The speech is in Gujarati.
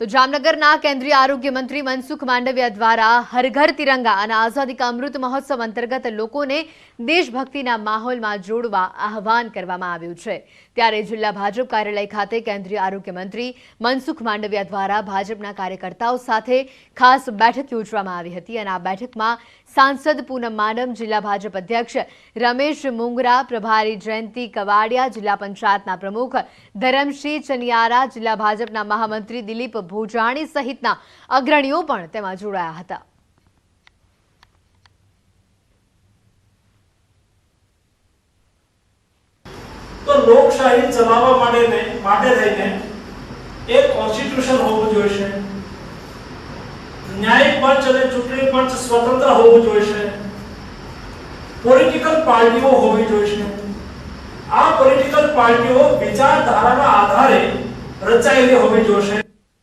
તો જામનગરના કેન્દ્રીય આરોગ્ય મંત્રી મનસુખ માંડવિયા દ્વારા હર ઘર તિરંગા અને આઝાદી કા અમૃત મહોત્સવ અંતર્ગત લોકોને દેશભક્તિના માહોલમાં જોડવા આહવાન કરવામાં આવ્યું છે। ત્યારે જિલ્લા ભાજપ કાર્યાલય ખાતે કેન્દ્રીય આરોગ્ય મંત્રી મનસુખ માંડવિયા દ્વારા ભાજપના કાર્યકર્તાઓ સાથે ખાસ બેઠક યોજવામાં આવી હતી અને આ બેઠકમાં सांसद पूनम माडम, जिला भाजप अध्यक्ष रमेश मुंगरा, प्रभारी जयंती कवाडिया, जिला पंचायतना प्रमुख धरमसिंह चनियारा, जिला भाजपना महामंत्री दिलीप भोजाणी सहितना अग्रणीओ पण तेमां जोडाया हता। तो लोकशाही चलाववा માટે થઈને એક કોન્સ્ટિટ્યુશન હોવું જોઈએ। न्यायिक पंच અને ચૂંટણી પંચ સ્વતંત્ર હોવું જોઈએ। પોલિટિકલ પાર્ટીઓ હોવી જોઈએ। આ પોલિટિકલ પાર્ટીઓ વિચારધારાના આધારે રચાયેલી હોવી જોઈએ।